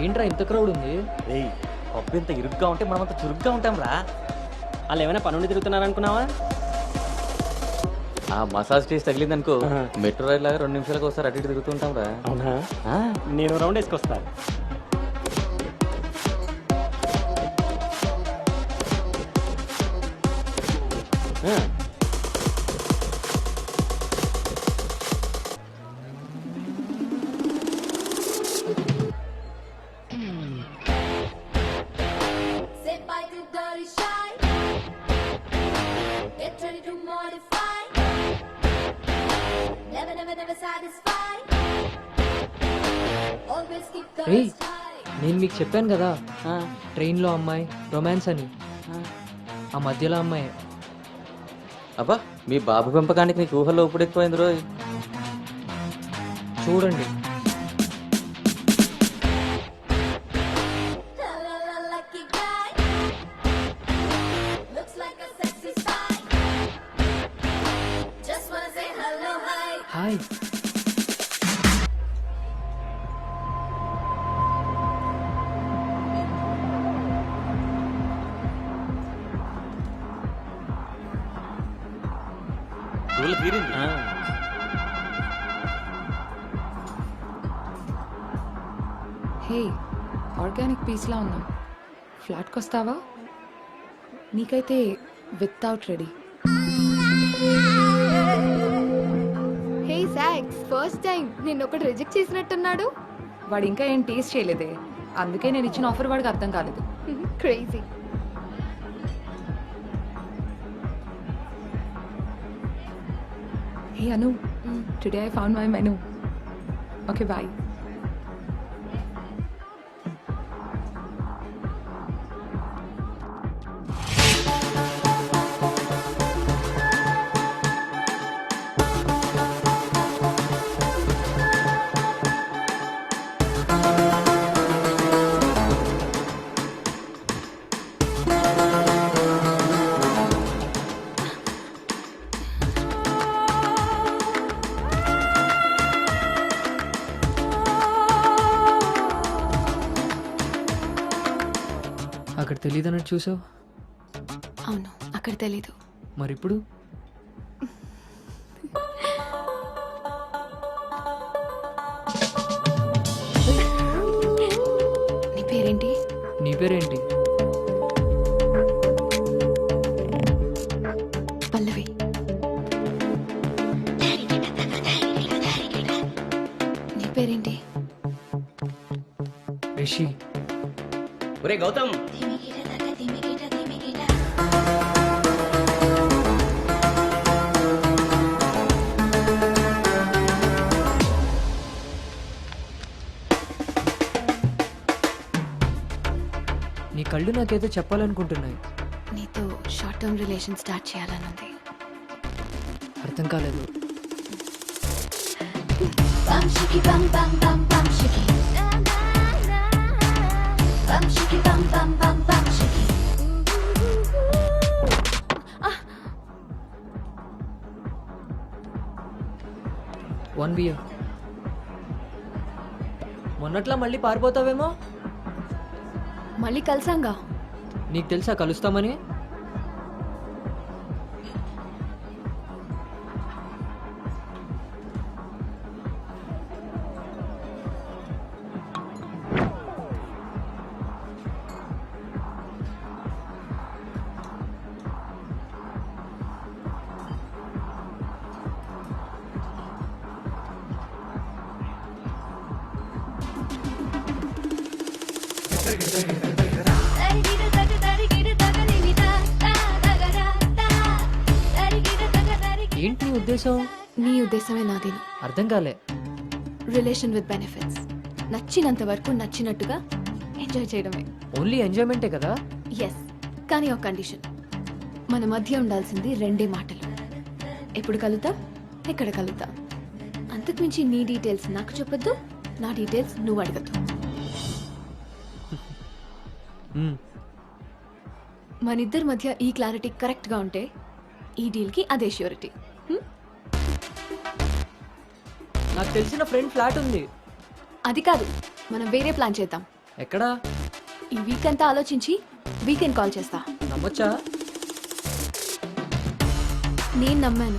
ఏంట్రా ఇంత క్రౌడ్ ఉంది? ఏయ్ పబ్బు ఇంత ఇరుగ్గా ఉంటే మనం అంత చురుగ్గా ఉంటాం రా. వాళ్ళు ఏమైనా పనుండి తిరుగుతున్నారనుకున్నావా? ఆ మసాజ్ టేస్ట్ తగిలిందనుకో మెట్రో రైల్ లాగా 2 నిమిషాలకు ఒకసారి అటు ఇటు తిరుగుతుంటాం రా. అవునా? నేను round వేసుకొస్తా. Say bye to dirty shy. Get ready to modify. Never, never, never satisfy. Always keep the ఏయ్, నేను మీకు చెప్పాను కదా ట్రైన్లో అమ్మాయి రొమాన్స్ అని. ఆ మధ్యలో అమ్మాయి. అబ్బా మీ బాబు పెంపకానికి నీకు ఊహల్లో ఇప్పుడు ఎక్కువైంది రోజు. చూడండి. lucky guy. Looks like a sexy spy. Just wanna say hello, hi. Hi. ఊళ్ళో తీరింది. హే, ఆర్గానిక్ పీస్లా ఉన్నాం. ఫ్లాట్కి వస్తావా? నీకైతే వితౌట్ రెడీ. హే సాక్స్, ఫస్ట్ టైం నేను ఒకటి రిజెక్ట్ చేసినట్టున్నాడు. వాడు ఇంకా ఏం టేస్ట్ చేయలేదే, అందుకే నేను ఇచ్చిన ఆఫర్ వాడికి అర్థం కాలేదు. Crazy. Hey Anu, today I found my menu. Okay bye. అక్కడ తెలియదన్నట్టు చూసావు. అవును, అక్కడ తెలీదు. మరి ఇప్పుడు నీ పేరేంటి? నీ పేరేంటి? పల్లవి. నీ పేరేంటి? రిషి. ఒరే గౌతమ్, నీ కళ్ళు నాకేదో చెప్పాలనుకుంటున్నాయి. నీతో షార్ట్ టర్మ్ రిలేషన్ స్టార్ట్ చేయాలనుంది. అర్థం కాలేదు. Bum shiki bum bum bum bum shiki. Bum shiki bum bum bum bum shiki. One beer. మొన్నట్లా మళ్ళీ పారిపోతావేమో. మళ్ళీ కలిసాంగా. నీకు తెలుసా కలుస్తామని? ఏంటి నీ ఉద్దేశం? నీ ఉద్దేశమే నాది. అర్థం కాలే. Relation with benefits. నచ్చినంత వరకు నచ్చినట్టుగా ఎంజాయ్ చేయడమే. ఓన్లీ ఎంజాయ్మెంటే కదా? ఎస్, కానీ ఒక కండిషన్. మన మధ్య ఉండాల్సింది 2 మాటలు. ఎప్పుడు కలుద్దాం, ఎక్కడ కలుద్దాం. అంతకుమించి నీ డీటెయిల్స్ నాకు చెప్పొద్దు, నా డీటెయిల్స్ నువ్వు అడగద్దు. మనిద్దరి మధ్య ఈ క్లారిటీ కరెక్ట్గా ఉంటే ఈ డీల్కి అదే ష్యూరిటీ. నాకు తెలిసిన ఫ్రెండ్ ఫ్లాట్ ఉంది. అది కాదు, మనం వేరే ప్లాన్ చేద్దాం. ఎక్కడా? ఈ వీక్ అంతా ఆలోచించి వీకెండ్ కాల్ చేస్తా. నమ్మొచ్చా? నేను నమ్మాను.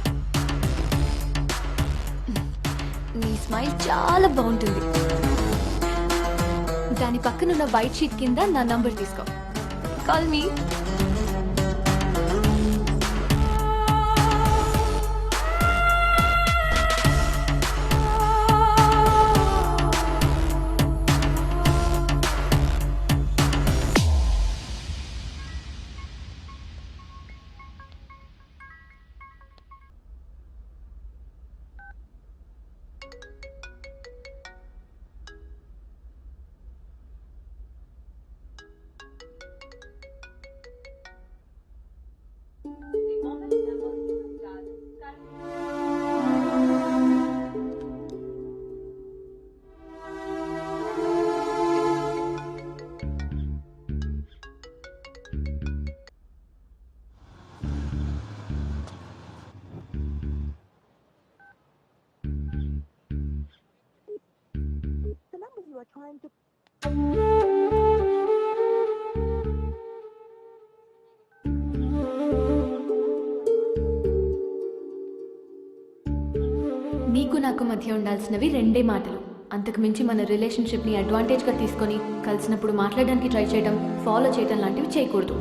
నీ స్మైల్ చాలా బాగుంటుంది. దాని పక్కనున్న వైట్ షీట్ కింద నా నంబర్ తీసుకో. Call me. నీకు నాకు మధ్య ఉండాల్సినవి రెండే మాటలు. అంతకు మించి మన రిలేషన్షిప్ని అడ్వాంటేజ్గా తీసుకొని కలిసినప్పుడు మాట్లాడడానికి ట్రై చేయడం, ఫాలో చేయడం లాంటివి చేయకూడదు.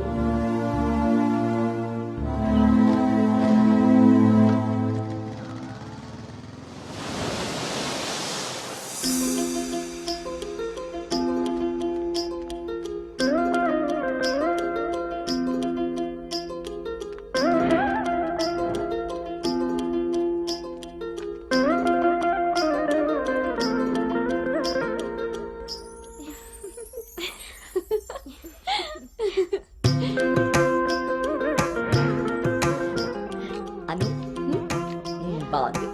బాగుంది.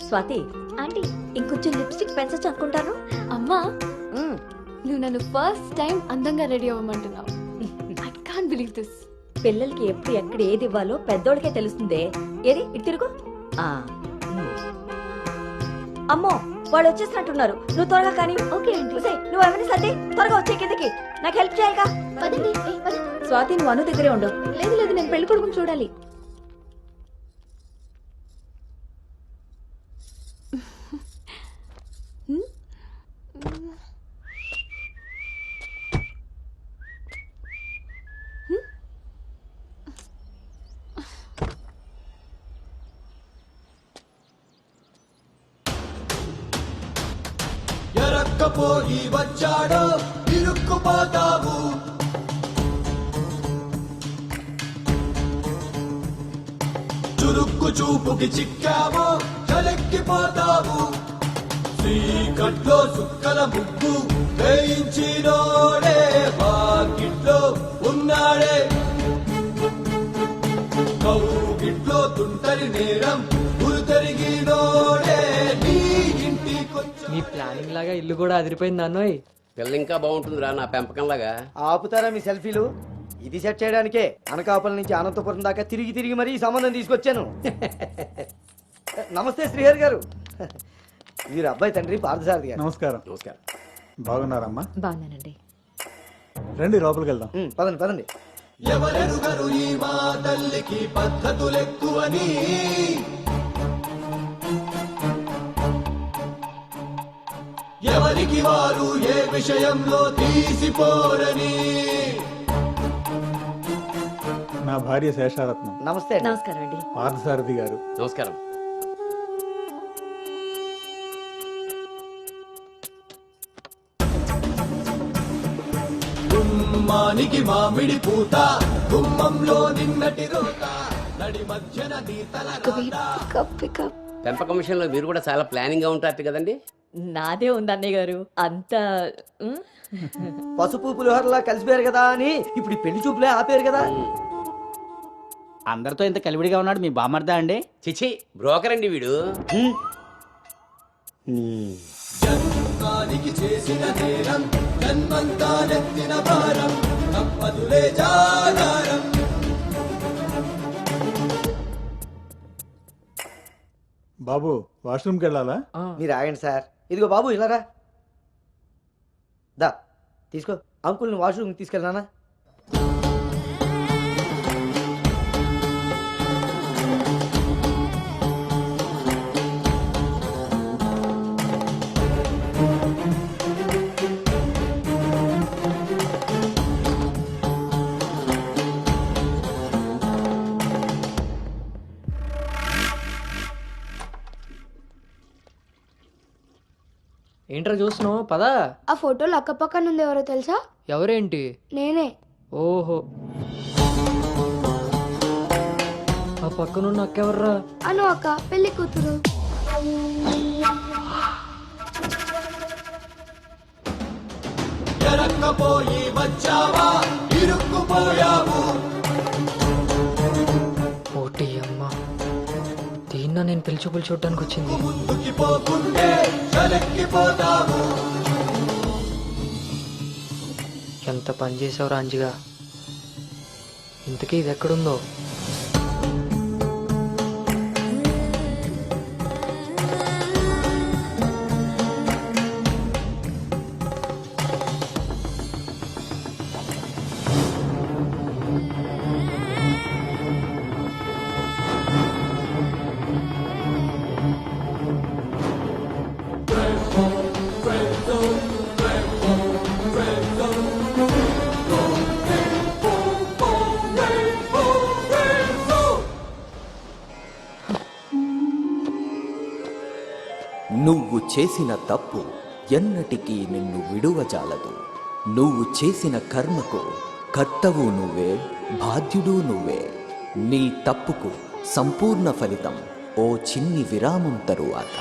స్వాతి ఆంటీ ఇంకొంచెం లిప్స్టిక్ పెంచచ్చు అనుకుంటాను. అమ్మా, నువ్వు నన్ను ఫస్ట్ టైం అందంగా రెడీ అవ్వమంటున్నావు. I can't believe this. పిల్లలకి ఎప్పుడు ఎక్కడ ఏది ఇవ్వాలో పెద్దోళ్ళకే తెలుస్తుందే. ఏది ఇటు తిరుగు. అమ్మో, వాళ్ళు వచ్చేసినట్టున్నారు. నువ్వు త్వరగా కానీ. ఓకే అండి. నువ్వు ఎవరిని సర్ది త్వరగా వచ్చే కిందకి. నాకు హెల్ప్ చేయాలిగా. పదండి. స్వాతి, నువ్వు అను దగ్గరే ఉండు. లేదు లేదు, నేను పెళ్లి కొడుకుని చూడాలి. ఎరక్కపోయి వచ్చాడో ఇరుక్కుపోతావు. చురుక్కు చూపుకి చిక్కావో చలెక్కిపోతావు. శ్రీకట్లో సుక్కల ముగ్గు వేయించినోడే వాకిట్లో ఉన్నాడే. కౌగిట్లో తుంటరి నేరం గురు తరిగినోడే నీ ఇంటికొచ్చా. నీ ప్లానింగ్ లాగా ఇల్లు కూడా అదిరిపోయింది అన్నోయ్. పిల్ల ఇంకా బాగుంటుందిరా నా పెంపకంలాగా. ఆపుతారా మీ సెల్ఫీలు? ఇది సెట్ చేయడానికే అనకాపల్లి నుంచి అనంతపురం దాకా తిరిగి తిరిగి మరీ ఈ సంబంధం తీసుకొచ్చాను. నమస్తే శ్రీహరి గారు. వీరు అబ్బాయి తండ్రి పార్థసారథి గారు. నమస్కారం. నమస్కారం. బాగున్నారమ్మా? బాగున్నానండి. రండి లోపలికి వెళ్దాం. పదండి పదండి. ఎవరెరుగరు ఈ మా తల్లికి పద్ధతులెక్కువని. ఎవరికి వారు ఏ విషయంలో తీసిపోరని. నా భార్య శేషారత్నం. నమస్తే అండి. నమస్కారం అండి. పార్థసారథి గారు. నమస్కారం. గుమ్మానికి మామిడి పూత, గుమ్మంలో నిన్నటి రోత, నడి మధ్యన నీతల రాత. పెంపకం విషయంలో మీరు కూడా చాలా ప్లానింగ్ గా ఉంటారు కదండి. నాదే ఉంది అన్నయ్య గారు. అంతా పసుపు పులిహోరలా కలిసిపోయారు కదా అని ఇప్పుడు ఈ పెళ్లి చూపులే ఆపేరు కదా. అందరితో ఇంత కలివిడిగా ఉన్నాడు మీ బామర్దా అండి? చిచి, బ్రోకర్ అండి వీడు. జన్మానికి చేసిన నేరం జన్మంతా నెత్తిన భారం, తప్పదులే జాగారం. బాబు వాష్రూమ్కి వెళ్ళాలా? మీరు ఆగండి సార్. ఇదిగో బాబు ఇలారా. దా తీసుకో. అంకుల్ని వాష్రూమ్కి తీసుకెళ్ళినానా? ఏంట్రా చూస్తున్నావు? పదా. ఆ ఫోటోలో అక్కపక్కన ఉంది ఎవరో తెలుసా? ఎవరేంటి? నేనే. ఓహో, ఆ పక్కనున్న అక్కెవర్రా? అను అక్క, పెళ్లి కూతురు. ఎరక్కపోయి వచ్చావా ఇరుక్కుపోయావు. ఓటి అమ్మ, దీన్న నేను పిలిచి చూడడానికి వచ్చింది. ముందుకి పోకుంటే చలెక్కిపోతావు. ఎంత పని చేసావు రాంజిగా. ఇంతకీ ఇది ఎక్కడుందో? నువ్వు చేసిన తప్పు ఎన్నటికీ నిన్ను విడువజాలదు. నువ్వు చేసిన కర్మకు కర్తవు నువ్వే, బాధ్యుడు నువ్వే. నీ తప్పుకు సంపూర్ణ ఫలితం ఓ చిన్ని విరామం తరువాత.